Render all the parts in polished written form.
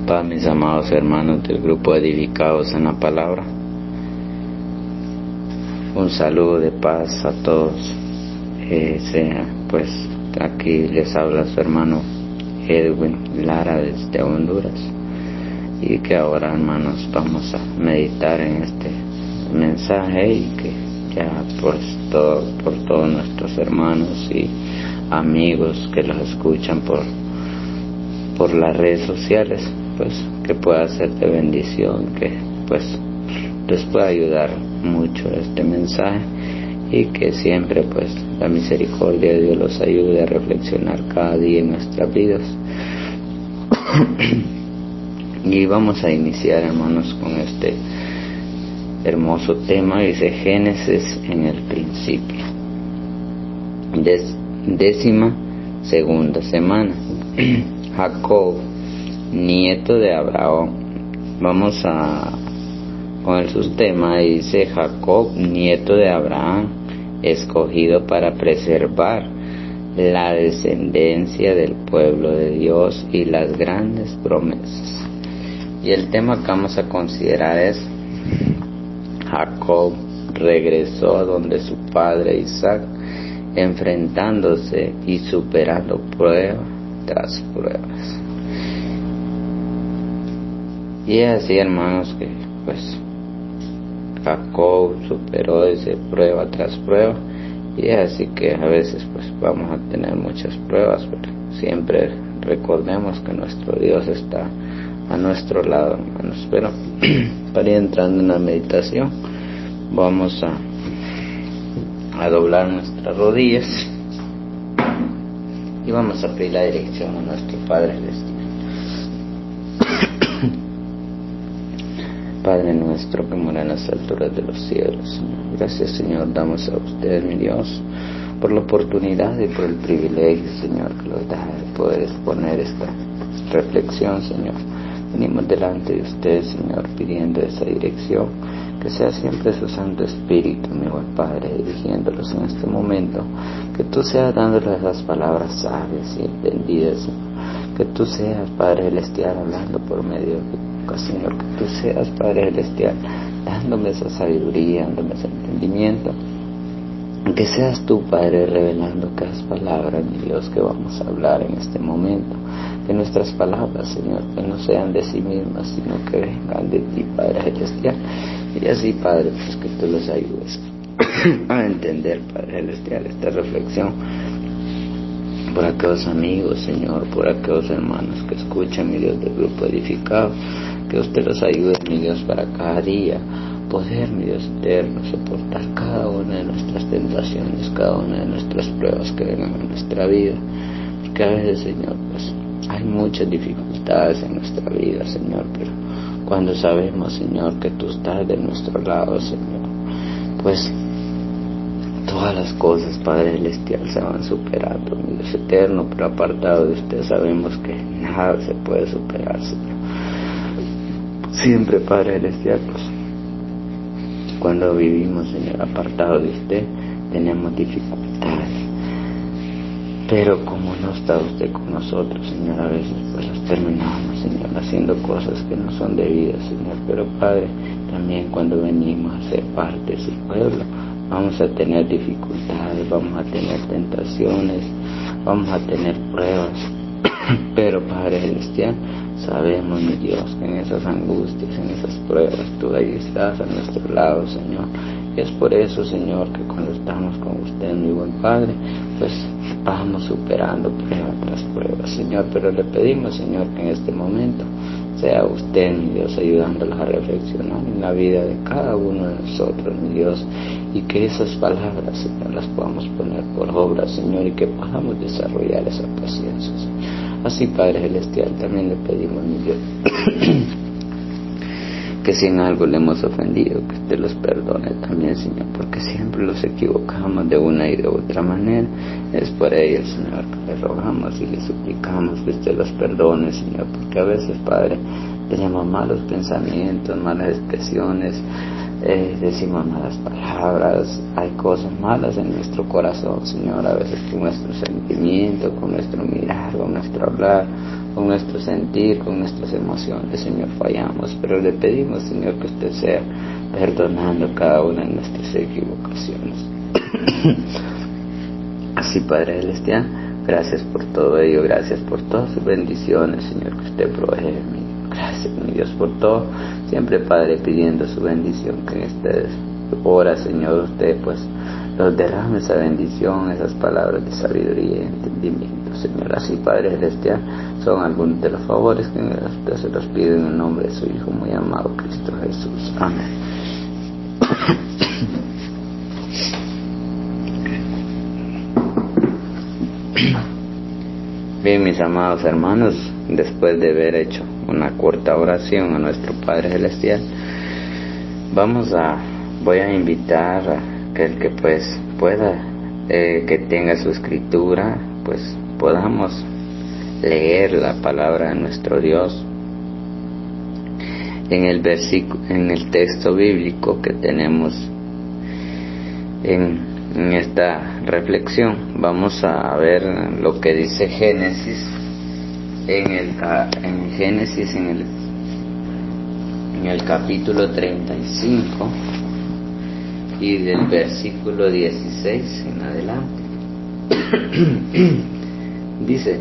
Paz, mis amados hermanos del grupo Edificados en la Palabra. Un saludo de paz a todos. Pues aquí les habla su hermano Edwin Lara desde Honduras. Y que ahora, hermanos, vamos a meditar en este mensaje y que ya pues por todos nuestros hermanos y amigos que los escuchan por las redes sociales, pues que pueda ser de bendición, que pues les pueda ayudar mucho este mensaje y que siempre pues la misericordia de Dios los ayude a reflexionar cada día en nuestras vidas. Y vamos a iniciar, hermanos, con este hermoso tema. Dice Génesis en el principio, 12ª semana. Jacob, nieto de Abraham. Vamos con el subtema. Dice Jacob, nieto de Abraham, escogido para preservar la descendencia del pueblo de Dios y las grandes promesas. Y el tema que vamos a considerar es: Jacob regresó a donde su padre Isaac, enfrentándose y superando prueba tras pruebas. Y es así, hermanos, que pues Jacob superó ese prueba tras prueba. Y es así que a veces pues vamos a tener muchas pruebas, pero siempre recordemos que nuestro Dios está a nuestro lado, hermanos. Pero para ir entrando en la meditación, vamos a doblar nuestras rodillas y vamos a pedir la dirección a nuestro Padre Celestial. Padre nuestro que mora en las alturas de los cielos, Señor. Gracias, Señor, damos a usted, mi Dios, por la oportunidad y por el privilegio, Señor, que nos da de poder exponer esta reflexión, Señor. Venimos delante de usted, Señor, pidiendo esa dirección, que sea siempre su Santo Espíritu, mi buen Padre, dirigiéndolos en este momento, que tú seas dándoles las palabras sabias y entendidas, Señor. Que tú seas, Padre Celestial, hablando por medio de Señor, que tú seas, Padre Celestial, dándome esa sabiduría, dándome ese entendimiento, que seas tú, Padre, revelando cada palabra, mi Dios, que vamos a hablar en este momento, que nuestras palabras, Señor, que no sean de sí mismas, sino que vengan de ti, Padre Celestial, y así, Padre, pues que tú los ayudes a entender, Padre Celestial, esta reflexión, por aquellos amigos, Señor, por aquellos hermanos que escuchan, mi Dios, del grupo edificado, que usted los ayude, mi Dios, para cada día poder, mi Dios eterno, soportar cada una de nuestras tentaciones, cada una de nuestras pruebas que vengan en nuestra vida, porque a veces, Señor, pues hay muchas dificultades en nuestra vida, Señor, pero cuando sabemos, Señor, que tú estás de nuestro lado, Señor, pues todas las cosas, Padre Celestial, se van superando, mi Dios eterno, pero apartado de usted sabemos que nada se puede superar, Señor. Siempre, Padre Celestial, pues cuando vivimos, Señor, apartado de usted, tenemos dificultades, pero como no está usted con nosotros, Señor, a veces pues las terminamos, Señor, haciendo cosas que no son debidas, Señor. Pero, Padre, también cuando venimos a ser parte de su pueblo, vamos a tener dificultades, vamos a tener tentaciones, vamos a tener pruebas, pero, Padre Celestial, sabemos, mi Dios, que en esas angustias, en esas pruebas, tú ahí estás a nuestro lado, Señor. Y es por eso, Señor, que cuando estamos con usted, mi buen Padre, pues vamos superando prueba tras prueba, Señor. Pero le pedimos, Señor, que en este momento sea usted, mi Dios, ayudándolos a reflexionar en la vida de cada uno de nosotros, mi Dios, y que esas palabras, Señor, las podamos poner por obra, Señor, y que podamos desarrollar esa paciencia, Señor. Así, Padre Celestial, también le pedimos, mi Dios, que si en algo le hemos ofendido, que usted los perdone también, Señor, porque siempre los equivocamos de una y de otra manera. Es por ello, Señor, que le rogamos y le suplicamos que usted los perdone, Señor, porque a veces, Padre, tenemos malos pensamientos, malas expresiones, decimos malas palabras, hay cosas malas en nuestro corazón, Señor, a veces con nuestro sentimiento, con nuestro mirar, con nuestro hablar, con nuestro sentir, con nuestras emociones, Señor, fallamos, pero le pedimos, Señor, que usted sea perdonando cada una de nuestras equivocaciones. Así, Padre Celestial, gracias por todo ello, gracias por todas sus bendiciones, Señor, que usted provee. Gracias, mi Dios, por todo. Siempre, Padre, pidiendo su bendición, que en esta hora, Señor, usted pues nos derrame esa bendición, esas palabras de sabiduría y entendimiento, Señor. Así, Padre Celestial, son algunos de los favores que usted se los pide en el nombre de su Hijo muy amado, Cristo Jesús. Amén. Bien, mis amados hermanos, después de haber hecho una corta oración a nuestro Padre Celestial, voy a invitar a que el que pues pueda, que tenga su escritura, pues podamos leer la palabra de nuestro Dios en el texto bíblico que tenemos en esta reflexión. Vamos a ver lo que dice Génesis en el capítulo 35 y del versículo 16 en adelante. Dice,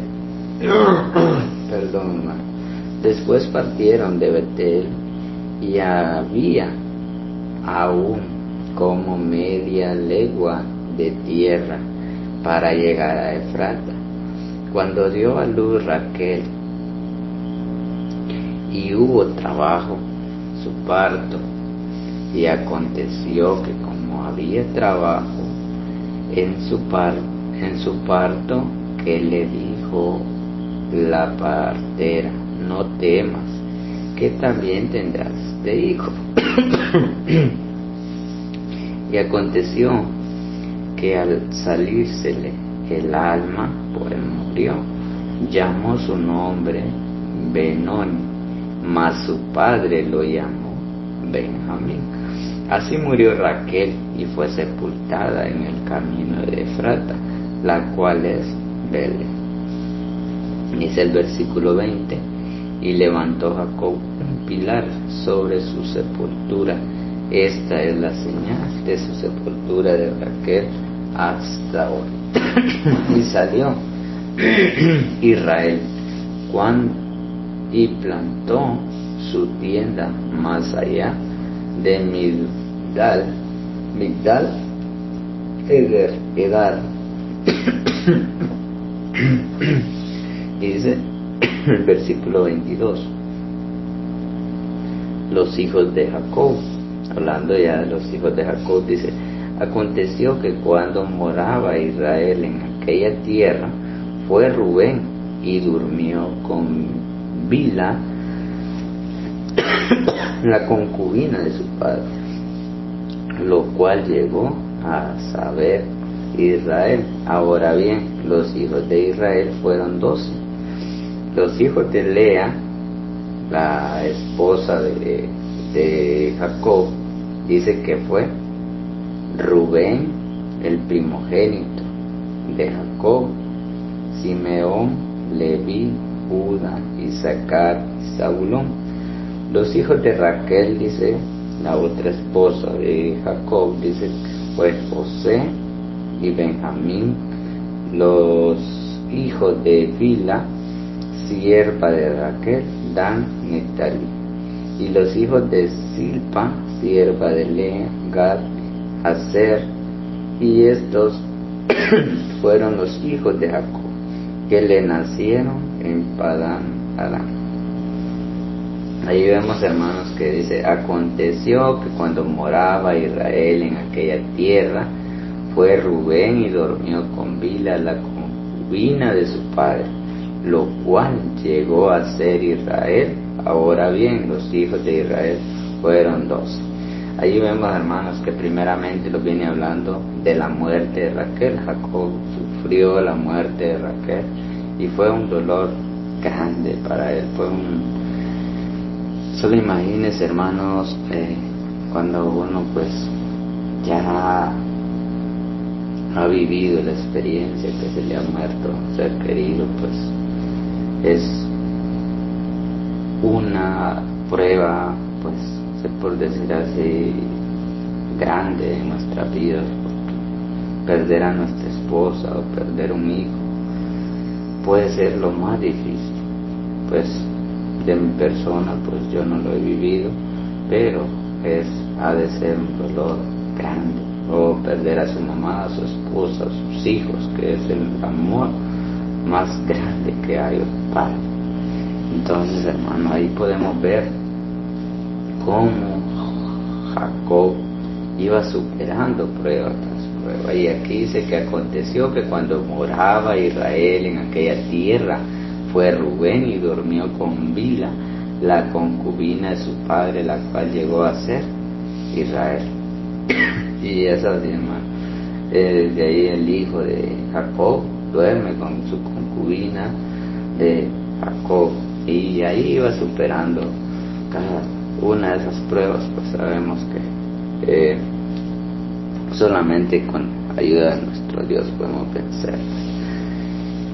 perdón, hermano. Después partieron de Betel y había aún como media legua de tierra para llegar a Efrata, cuando dio a luz Raquel, y hubo trabajo su parto, y aconteció que como había trabajo en su parto, que le dijo la partera: no temas, que también tendrás este hijo. Y aconteció que al salírsele el alma, pues murió. Llamó su nombre Benoni, mas su padre lo llamó Benjamín. Así murió Raquel y fue sepultada en el camino de Efrata, la cual es Belén. Dice el versículo 20: y levantó Jacob un pilar sobre su sepultura. Esta es la señal de su sepultura de Raquel hasta hoy. Y salió Israel y plantó su tienda más allá de Migdal Edar. Dice el versículo 22: los hijos de Jacob, hablando ya de los hijos de Jacob, dice: aconteció que cuando moraba Israel en aquella tierra, fue Rubén y durmió con Bila, la concubina de su padre, lo cual llegó a saber Israel. Ahora bien, los hijos de Israel fueron 12. Los hijos de Lea, la esposa de Jacob, dice que fue Rubén, el primogénito de Jacob, Simeón, Leví, Judá, Isaacar y Zabulón. Los hijos de Raquel, dice la otra esposa de Jacob, dice que fue José y Benjamín. Los hijos de Bila, sierva de Raquel, Dan, Neftalí. Y los hijos de Silpa, sierva de Lea, Gad, Aser. Y estos fueron los hijos de Jacob, que le nacieron en Padán Aram. Ahí vemos, hermanos, que dice: aconteció que cuando moraba Israel en aquella tierra, fue Rubén y durmió con Bila, la concubina de su padre, lo cual llegó a ser Israel. Ahora bien, los hijos de Israel fueron 12. Allí vemos, hermanos, que primeramente lo viene hablando de la muerte de Raquel. Jacob sufrió la muerte de Raquel y fue un dolor grande para él. Solo imagínense, hermanos, cuando uno pues ya ha vivido la experiencia que se le ha muerto un ser querido, pues es una prueba, pues se puede decir así, grande en nuestra vida, porque perder a nuestra esposa o perder un hijo puede ser lo más difícil. Pues de mi persona, pues yo no lo he vivido, pero ha de ser un dolor grande, o perder a su mamá, a su esposa, a sus hijos, que es el amor más grande que hay al Padre. Entonces, hermano, ahí podemos ver cómo Jacob iba superando prueba tras prueba. Y aquí dice que aconteció que cuando moraba Israel en aquella tierra, fue Rubén y durmió con Bila, la concubina de su padre, la cual llegó a ser Israel. Y es así, hermano. De ahí el hijo de Jacob duerme con su concubina de Jacob, y ahí iba superando cada una de esas pruebas. Pues sabemos que solamente con ayuda de nuestro Dios podemos vencer.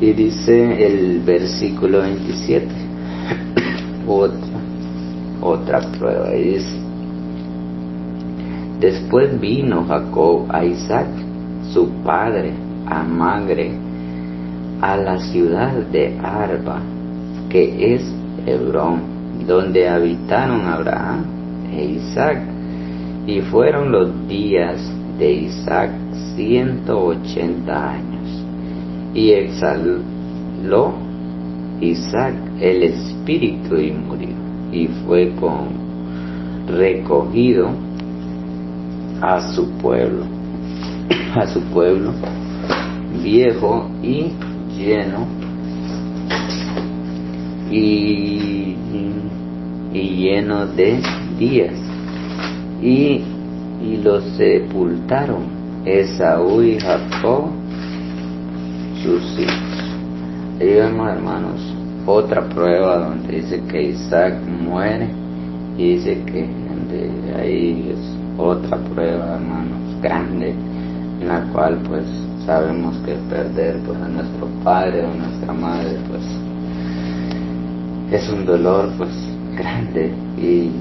Y dice el versículo 27, otra prueba, y dice: después vino Jacob a Isaac, su padre, a Magre, a la ciudad de Arba, que es Hebrón, donde habitaron Abraham e Isaac. Y fueron los días de Isaac 180 años. Y exhaló Isaac el espíritu y murió, y fue recogido a su pueblo viejo y lleno de días, y los sepultaron Esaú y Jacob sus hijos. Ahí vemos, hermanos, otra prueba donde dice que Isaac muere, y dice que de ahí es otra prueba, hermanos, grande, en la cual pues sabemos que perder pues a nuestro padre o a nuestra madre pues es un dolor pues grande, y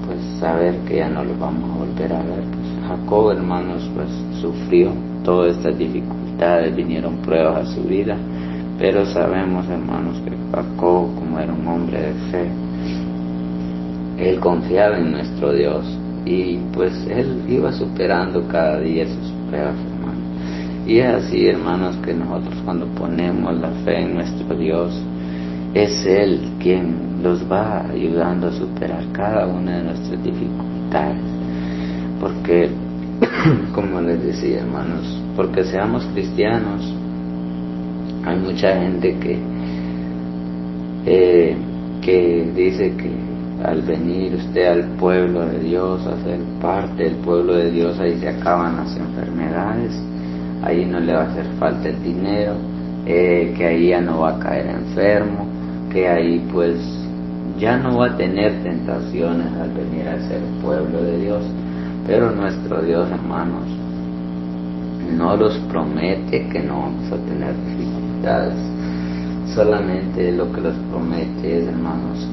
pues saber que ya no lo vamos a volver a ver. Pues Jacob, hermanos, pues sufrió todas estas dificultades, vinieron pruebas a su vida, pero sabemos, hermanos, que Jacob, como era un hombre de fe, él confiaba en nuestro Dios, y pues él iba superando cada día sus pruebas, hermanos. Y es así, hermanos, que nosotros cuando ponemos la fe en nuestro Dios, es Él quien los va ayudando a superar cada una de nuestras dificultades. Porque, como les decía, hermanos, porque seamos cristianos, hay mucha gente que dice que al venir usted al pueblo de Dios, a ser parte del pueblo de Dios, ahí se acaban las enfermedades, ahí no le va a hacer falta el dinero, que ahí ya no va a caer enfermo, que ahí pues ya no va a tener tentaciones al venir a ser pueblo de Dios. Pero nuestro Dios, hermanos, no los promete que no vamos a tener dificultades. Solamente lo que los promete es, hermanos,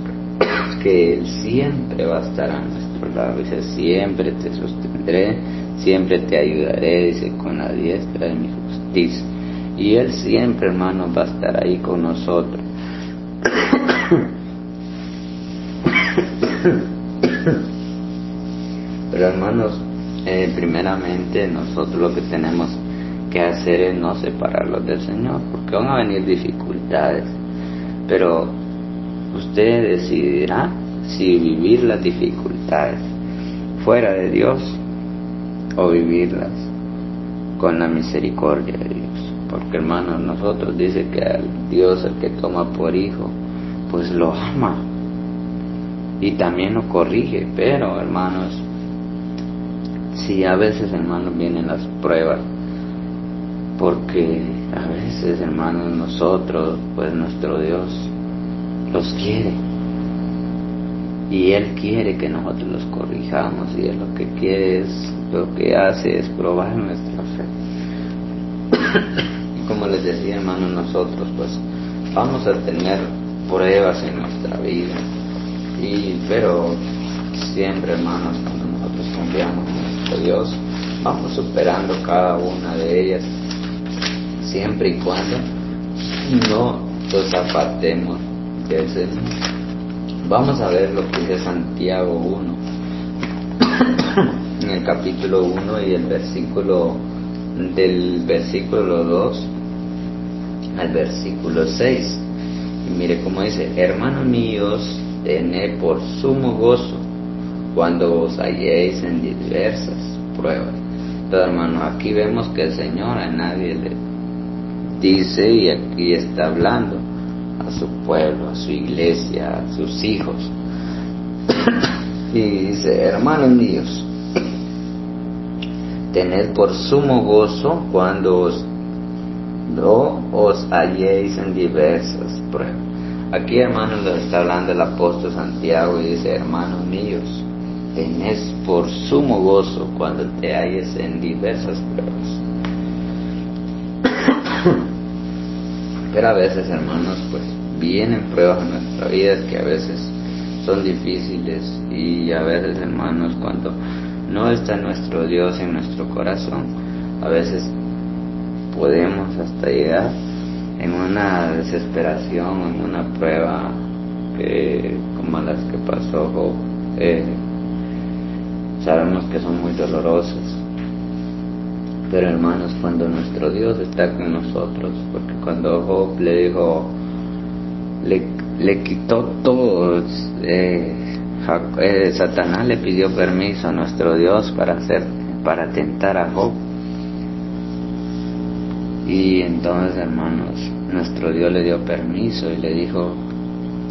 que Él siempre va a estar a nuestro lado. Dice: siempre te sostendré, siempre te ayudaré, dice, con la diestra de mi justicia. Y Él siempre, hermanos, va a estar ahí con nosotros. Pero, hermanos, primeramente nosotros lo que tenemos que hacer es no separarlos del Señor, porque van a venir dificultades, pero usted decidirá si vivir las dificultades fuera de Dios o vivirlas con la misericordia de Dios. Porque, hermanos, nosotros dice que al Dios, el que toma por hijo, pues lo ama y también lo corrige. Pero, hermanos, si a veces, hermanos, vienen las pruebas, porque a veces, hermanos, nosotros, pues nuestro Dios los quiere, y Él quiere que nosotros los corrijamos, y Él lo que quiere es, lo que hace es probar nuestra fe. Y como les decía, hermanos, nosotros pues vamos a tener pruebas en nuestra vida, Pero siempre, hermanos, cuando nosotros confiamos en nuestro Dios, vamos superando cada una de ellas, siempre y cuando no nos apartemos del Señor. Vamos a ver lo que dice Santiago 1, en el capítulo 1 y el versículo, del versículo 2 al versículo 6. Y mire cómo dice: hermanos míos, tened por sumo gozo cuando os halléis en diversas pruebas. Entonces, hermanos, aquí vemos que el Señor a nadie le dice, y aquí está hablando a su pueblo, a su iglesia, a sus hijos. Y dice: hermanos míos, tened por sumo gozo cuando os halléis en diversas pruebas. Aquí, hermanos, lo está hablando el apóstol Santiago y dice: hermanos míos, tened por sumo gozo cuando te halles en diversas pruebas. Pero a veces, hermanos, pues vienen pruebas en nuestra vida que a veces son difíciles, y a veces, hermanos, cuando no está nuestro Dios en nuestro corazón, a veces podemos hasta llegar en una desesperación, en una prueba como las que pasó Job. Sabemos que son muy dolorosas, pero, hermanos, cuando nuestro Dios está con nosotros, porque cuando Job le dijo, le quitó todo, Satanás le pidió permiso a nuestro Dios para tentar a Job. Y entonces, hermanos, nuestro Dios le dio permiso y le dijo: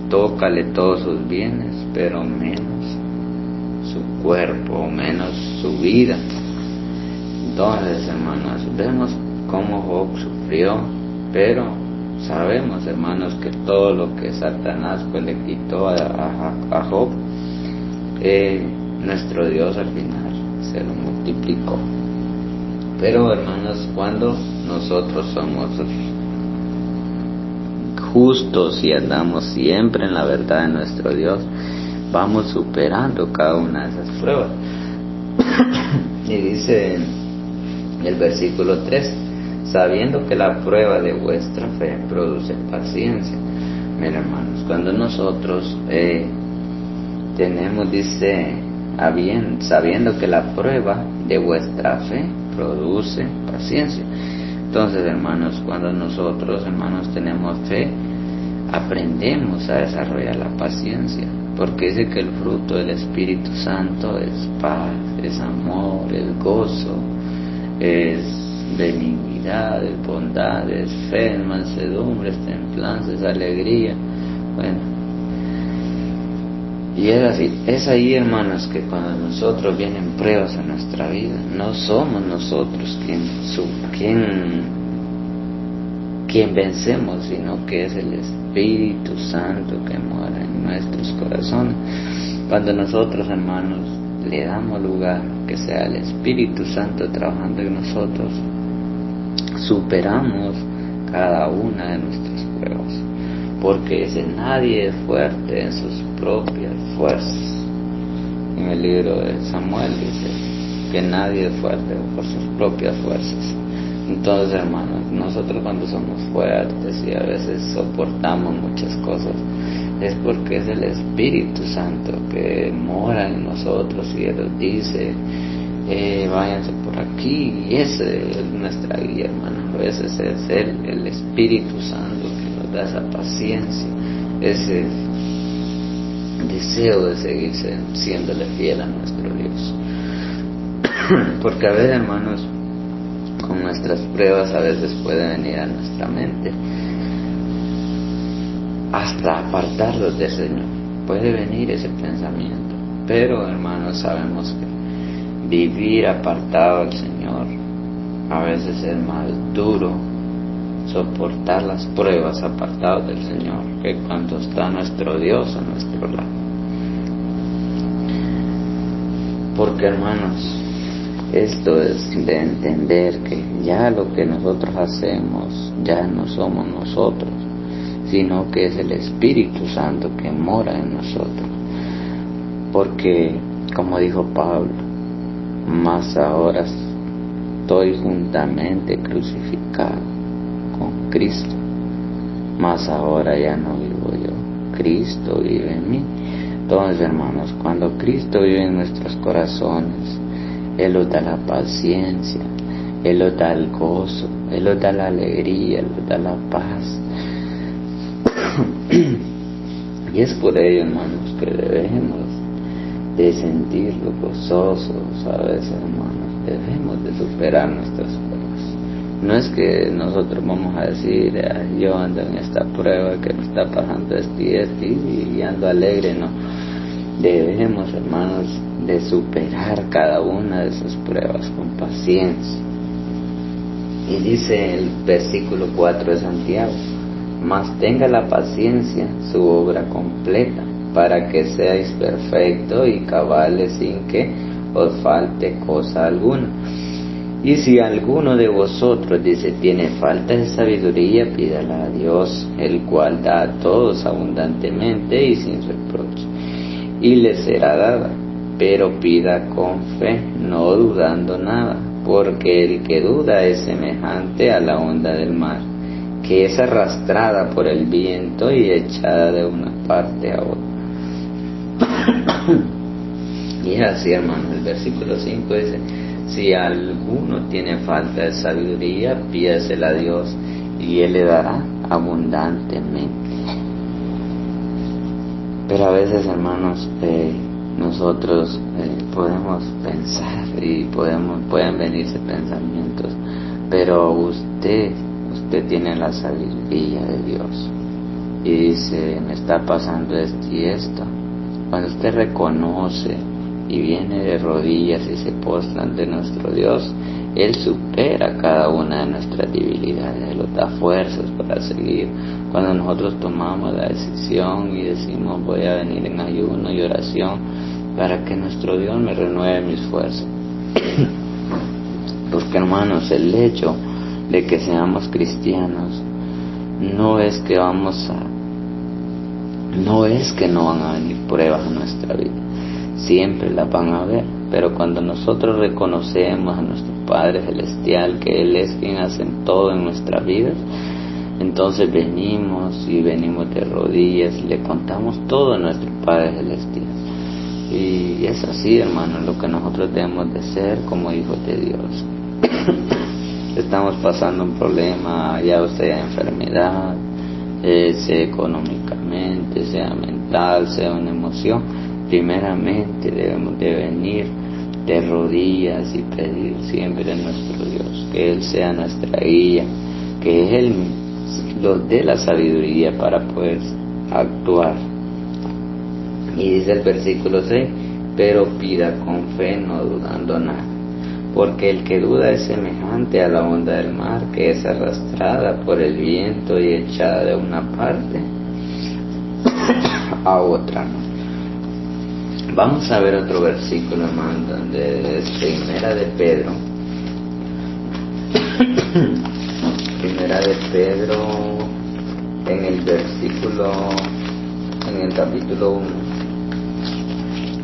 tócale todos sus bienes, pero menos su cuerpo, menos su vida. Entonces, hermanos, vemos cómo Job sufrió, pero sabemos, hermanos, que todo lo que Satanás pues le quitó a Job, nuestro Dios al final se lo multiplicó. Pero, hermanos, cuando nosotros somos justos y andamos siempre en la verdad de nuestro Dios, vamos superando cada una de esas pruebas. Y dice el versículo 3: sabiendo que la prueba de vuestra fe produce paciencia. Mira, hermanos, cuando nosotros sabiendo que la prueba de vuestra fe produce paciencia. Entonces, hermanos, cuando nosotros, hermanos, tenemos fe, aprendemos a desarrollar la paciencia, porque dice que el fruto del Espíritu Santo es paz, es amor, es gozo, es benignidad, es bondad, es fe, es mansedumbre, es templanza, es alegría. Bueno, y es ahí, hermanos, que cuando nosotros vienen pruebas a nuestra vida, no somos nosotros quien vencemos, sino que es el Espíritu Santo que mora en nuestros corazones. Cuando nosotros, hermanos, le damos lugar que sea el Espíritu Santo trabajando en nosotros, superamos cada una de nuestras pruebas, porque nadie es fuerte en sus propias fuerzas. En el libro de Samuel dice que nadie es fuerte por sus propias fuerzas. Entonces, hermanos, nosotros cuando somos fuertes y a veces soportamos muchas cosas, es porque es el Espíritu Santo que mora en nosotros y Él nos dice: váyanse por aquí. Y ese es nuestra guía, hermanos. A veces es el Espíritu Santo que nos da esa paciencia, ese deseo de seguir siéndole fiel a nuestro Dios. Porque a veces, hermanos, con nuestras pruebas a veces puede venir a nuestra mente hasta apartarlos del Señor. Puede venir ese pensamiento, pero, hermanos, sabemos que vivir apartado del Señor a veces es más duro, soportar las pruebas apartados del Señor, que cuando está nuestro Dios a nuestro lado. Porque, hermanos, esto es de entender que ya lo que nosotros hacemos ya no somos nosotros, sino que es el Espíritu Santo que mora en nosotros. porque, como dijo Pablo, mas ahora estoy juntamente crucificado con Cristo, mas ahora ya no vivo yo, Cristo vive en mí. Entonces, hermanos, cuando Cristo vive en nuestros corazones, Él nos da la paciencia, Él nos da el gozo, Él nos da la alegría, Él nos da la paz. Y es por ello, hermanos, que debemos de sentirlo gozosos a veces, hermanos. Debemos de superar nuestras pruebas. No es que nosotros vamos a decir, yo ando en esta prueba que me está pasando esto y ando alegre, no. Debemos, hermanos, de superar cada una de esas pruebas con paciencia. Y dice el versículo 4 de Santiago: mas tenga la paciencia su obra completa, para que seáis perfectos y cabales sin que os falte cosa alguna. Y si alguno de vosotros, dice, tiene falta de sabiduría, pídala a Dios, el cual da a todos abundantemente y sin reproche, y le será dada. Pero pida con fe, no dudando nada, porque el que duda es semejante a la onda del mar, que es arrastrada por el viento y echada de una parte a otra. Y es así, hermano, el versículo 5 dice: si alguno tiene falta de sabiduría, pídasela a Dios, y Él le dará abundantemente. Pero a veces, hermanos, nosotros podemos pensar y pueden venirse pensamientos, pero usted tiene la sabiduría de Dios y dice, me está pasando esto y esto. Cuando usted reconoce y viene de rodillas y se postra ante nuestro Dios, Él supera cada una de nuestras debilidades, Él nos da fuerzas para seguir. Cuando nosotros tomamos la decisión y decimos, voy a venir en ayuno y oración para que nuestro Dios me renueve mis fuerzas. Porque, hermanos, el hecho de que seamos cristianos no es que no van a venir pruebas a nuestra vida, siempre las van a haber, pero cuando nosotros reconocemos a nuestro Padre Celestial, que Él es quien hace todo en nuestra vida, entonces venimos de rodillas y le contamos todo a nuestro Padre Celestial. Y es así, hermano, lo que nosotros debemos de ser como hijos de Dios. Estamos pasando un problema, ya sea enfermedad, sea económicamente, sea mental, sea una emoción, primeramente debemos de venir de rodillas y pedir siempre a nuestro Dios, que Él sea nuestra guía, que Él nos dé la sabiduría para poder actuar. Y dice el versículo 6, pero pida con fe, no dudando nada. Porque el que duda es semejante a la onda del mar, que es arrastrada por el viento y echada de una parte a otra. Vamos a ver otro versículo, hermano, donde es Primera de Pedro. Primera de Pedro, en el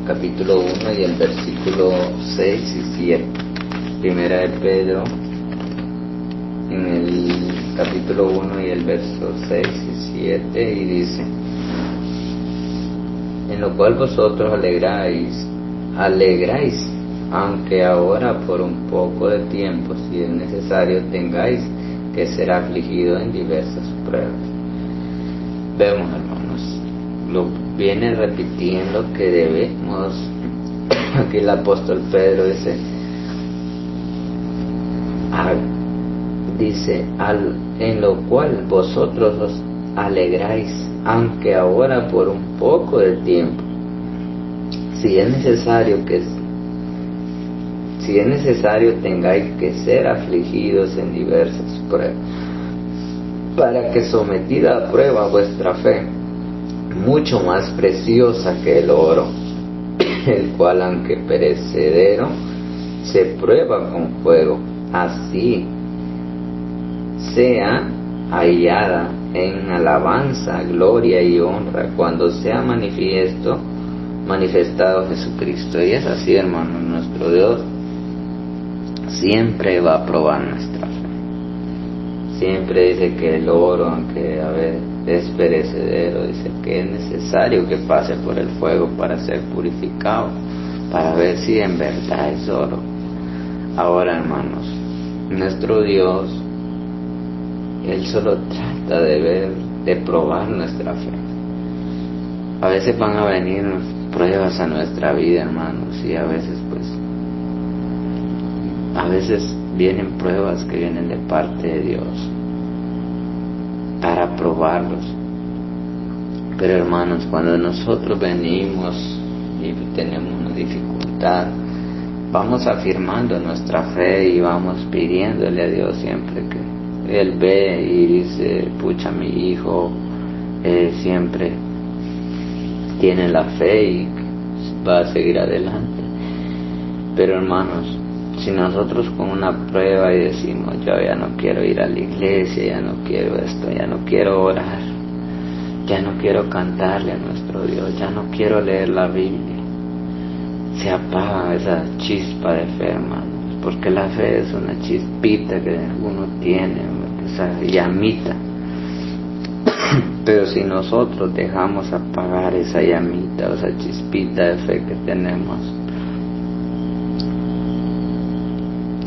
capítulo 1 y el versículo 6 y 7. Primera de Pedro, en el capítulo 1 y el verso 6 y 7, y dice: en lo cual vosotros alegráis, aunque ahora por un poco de tiempo, si es necesario, tengáis que ser afligidos en diversas pruebas. Vemos, hermanos, lo viene repitiendo que debemos, aquí el apóstol Pedro dice, en lo cual vosotros os alegráis, aunque ahora por un poco de tiempo, si es necesario tengáis que ser afligidos en diversas pruebas, para que sometida a prueba vuestra fe, mucho más preciosa que el oro, el cual aunque perecedero se prueba con fuego, así sea hallada en alabanza, gloria y honra cuando sea manifiesto manifestado Jesucristo. Y es así, hermanos, nuestro Dios siempre va a probar nuestra fe. Siempre dice que el oro, aunque a ver es perecedero, dice que es necesario que pase por el fuego para ser purificado, para ver si en verdad es oro. Ahora, hermanos, nuestro Dios, Él solo trata de ver, de probar nuestra fe. A veces van a venir pruebas a nuestra vida, hermanos, y a veces vienen pruebas que vienen de parte de Dios para probarlos. Pero, hermanos, cuando nosotros venimos y tenemos una dificultad, vamos afirmando nuestra fe y vamos pidiéndole a Dios siempre que Él ve y dice, pucha, mi hijo siempre tiene la fe y va a seguir adelante. Pero, hermanos, si nosotros con una prueba y decimos, yo ya no quiero ir a la iglesia, ya no quiero esto, ya no quiero orar, ya no quiero cantarle a nuestro Dios, ya no quiero leer la Biblia, se apaga esa chispa de fe, hermanos, porque la fe es una chispita que uno tiene, esa llamita. Pero si nosotros dejamos apagar esa llamita, esa chispita de fe que tenemos,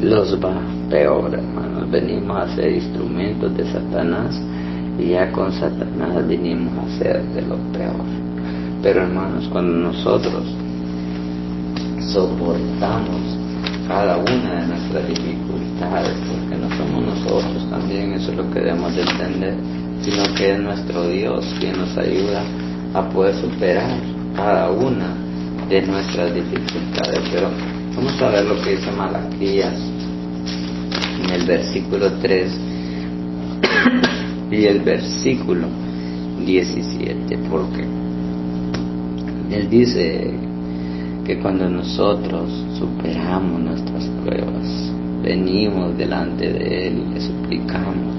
los va peor, hermanos. Venimos a ser instrumentos de Satanás y ya con Satanás venimos a ser de lo peor. Pero, hermanos, cuando nosotros soportamos cada una de nuestras dificultades, porque no somos nosotros también, eso es lo que debemos de entender, sino que es nuestro Dios quien nos ayuda a poder superar cada una de nuestras dificultades. Pero vamos a ver lo que dice Malaquías en el versículo 3 y el versículo 17, porque Él dice que cuando nosotros superamos nuestras pruebas, venimos delante de Él y le suplicamos,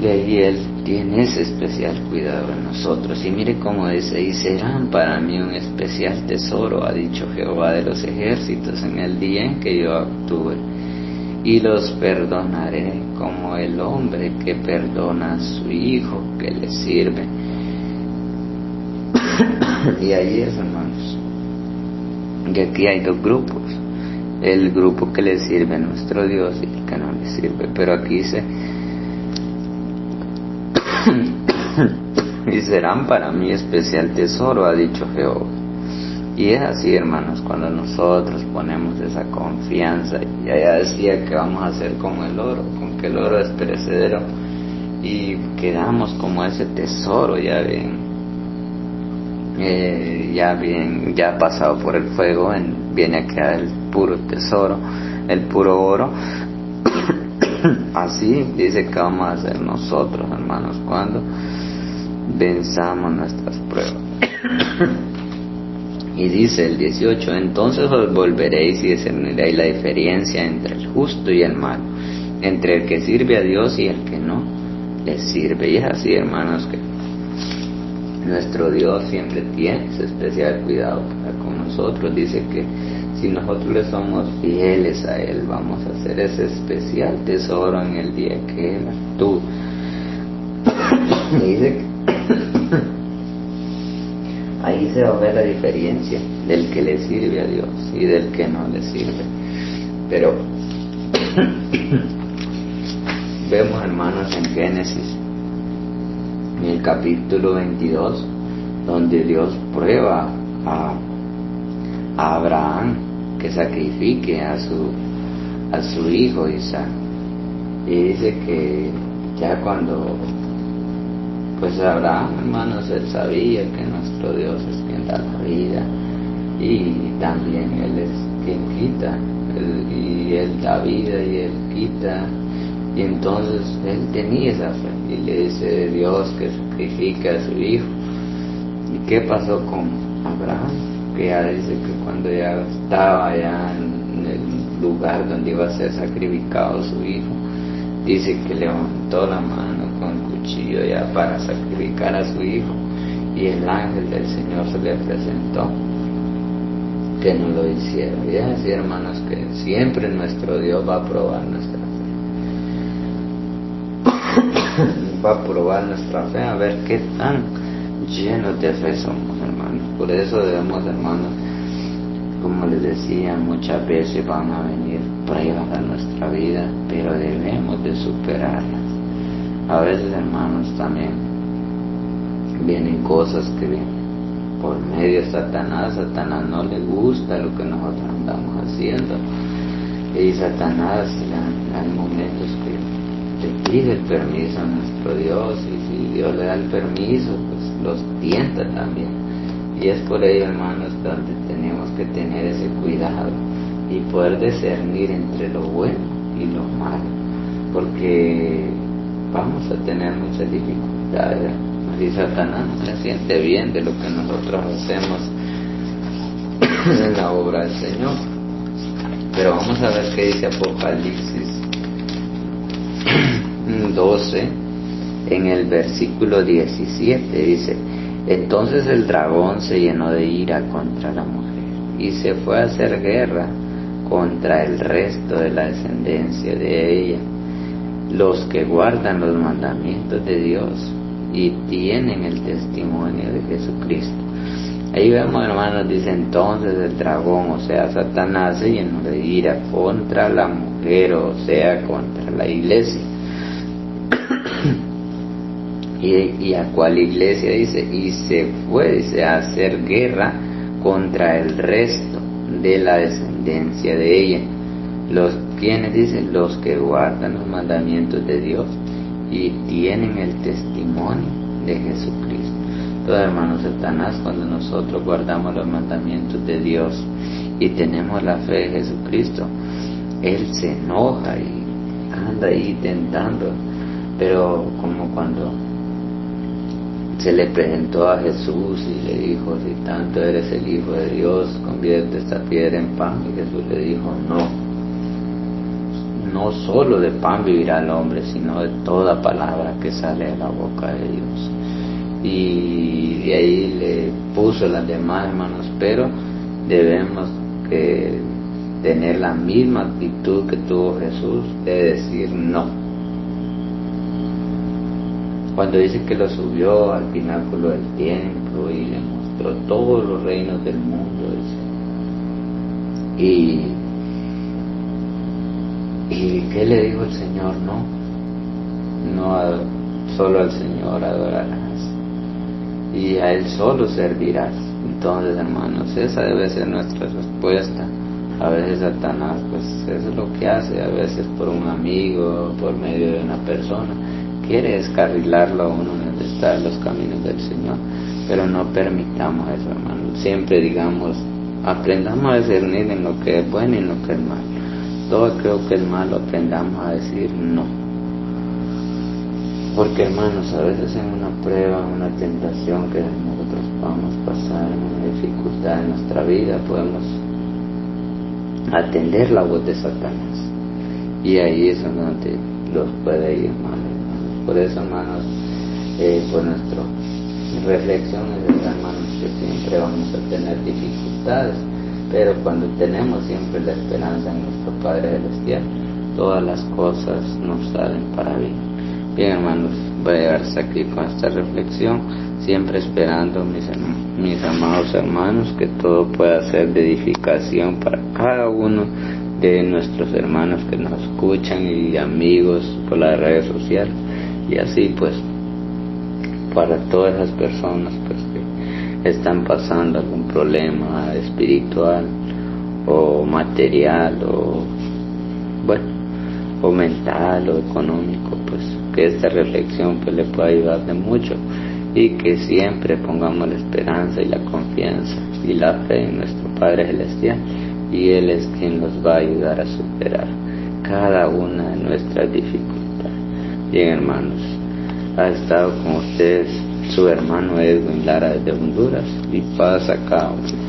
y ahí Él tiene ese especial cuidado de nosotros. Y mire cómo dice, y serán para mí un especial tesoro, ha dicho Jehová de los ejércitos, en el día en que yo actúe, y los perdonaré como el hombre que perdona a su hijo que le sirve. Y ahí es, hermanos, que aquí hay dos grupos, el grupo que le sirve a nuestro Dios y el que no le sirve. Pero aquí dice, y serán para mí especial tesoro, ha dicho Jehová. Y es así, hermanos, cuando nosotros ponemos esa confianza, y allá decía que vamos a ser como el oro, con que el oro es perecedero, y quedamos como ese tesoro ya pasado por el fuego, viene a quedar el puro tesoro, el puro oro. Así dice que vamos a hacer nosotros, hermanos, cuando venzamos nuestras pruebas. Y dice el 18, entonces os volveréis y discerniréis la diferencia entre el justo y el malo, entre el que sirve a Dios y el que no le sirve. Y es así, hermanos, que nuestro Dios siempre tiene ese especial cuidado para con nosotros. Dice que si nosotros le somos fieles a Él, vamos a hacer ese especial tesoro en el día que Él actúe. Y dice que ahí se va a ver la diferencia del que le sirve a Dios y del que no le sirve. Pero vemos, hermanos, en Génesis, en el capítulo 22, donde Dios prueba a Abraham que sacrifique a su hijo Isaac. Y dice que ya cuando Abraham, hermanos, él sabía que nuestro Dios es quien da la vida y también Él es quien quita, y Él da vida y Él quita. Y entonces él tenía esa fe y le dice Dios que sacrifique a su hijo. ¿Y qué pasó con Abraham? Que ya dice que cuando ya estaba ya en el lugar donde iba a ser sacrificado su hijo, dice que levantó la mano con cuchillo ya para sacrificar a su hijo. y el ángel del Señor se le presentó, que no lo hiciera. Y es así, hermanos, que siempre nuestro Dios va a probar nuestra fe. Va a probar nuestra fe, a ver qué tan llenos de fe somos, hermanos. Por eso debemos, hermanos, como les decía, muchas veces van a venir pruebas a nuestra vida, pero debemos de superarlas. A veces, hermanos, también vienen cosas que vienen por medio de Satanás. Satanás no le gusta lo que nosotros andamos haciendo, y Satanás hay momentos que le pide el permiso a nuestro Dios, y si Dios le da el permiso, pues los tienta también. Y es por ello, hermanos, donde tenemos que tener ese cuidado y poder discernir entre lo bueno y lo malo, porque vamos a tener muchas dificultades. Y Satanás no se siente bien de lo que nosotros hacemos en la obra del Señor. Pero vamos a ver qué dice Apocalipsis 12, en el versículo 17, dice: entonces el dragón se llenó de ira contra la mujer y se fue a hacer guerra contra el resto de la descendencia de ella, los que guardan los mandamientos de Dios y tienen el testimonio de Jesucristo. Ahí vemos, hermanos, dice entonces el dragón, o sea, Satanás, se llenó de ira contra la mujer, o sea, contra la iglesia. ¿Y a cuál iglesia? Dice, y se fue, dice, a hacer guerra contra el resto de la descendencia de ella. ¿Quiénes? Dicen los que guardan los mandamientos de Dios y tienen el testimonio de Jesucristo. Entonces, hermanos, Satanás, cuando nosotros guardamos los mandamientos de Dios y tenemos la fe de Jesucristo, él se enoja y anda ahí tentando. Pero como cuando se le presentó a Jesús y le dijo: si tanto eres el Hijo de Dios, convierte esta piedra en pan. Y Jesús le dijo: no solo de pan vivirá el hombre, sino de toda palabra que sale de la boca de Dios. Y de ahí le puso las demás, hermanos, pero debemos que tener la misma actitud que tuvo Jesús, de decir no. Cuando dice que lo subió al pináculo del templo y le mostró todos los reinos del mundo, dice, ¿y qué le dijo el Señor? No solo al Señor adorarás y a Él solo servirás. Entonces, hermanos, esa debe ser nuestra respuesta. A veces Satanás, pues eso es lo que hace, a veces por un amigo, por medio de una persona, quiere descarrilarlo a uno donde están los caminos del Señor. Pero no permitamos eso, hermanos. Siempre aprendamos a discernir en lo que es bueno y en lo que es malo. Todo creo que es malo, aprendamos a decir no. Porque, hermanos, a veces en una prueba, en una tentación que nosotros vamos a pasar, en una dificultad en nuestra vida, podemos atender la voz de Satanás. Y ahí es donde los puede ir mal, hermanos. Por eso, hermanos, por nuestra reflexión es, hermanos, que siempre vamos a tener dificultades, pero cuando tenemos siempre la esperanza en nuestro Padre Celestial, todas las cosas nos salen para bien. Bien, hermanos, voy a llegar hasta aquí con esta reflexión, siempre esperando, mis amados hermanos, que todo pueda ser de edificación para cada uno de nuestros hermanos que nos escuchan y amigos por las redes sociales, y así pues para todas esas personas pues que están pasando algún problema espiritual o material o mental o económico, pues que esta reflexión pues le pueda ayudar de mucho, y que siempre pongamos la esperanza y la confianza y la fe en nuestro Padre Celestial, y Él es quien nos va a ayudar a superar cada una de nuestras dificultades. Bien, hermanos, ha estado con ustedes su hermano Edwin Lara desde Honduras, y paz a cada uno.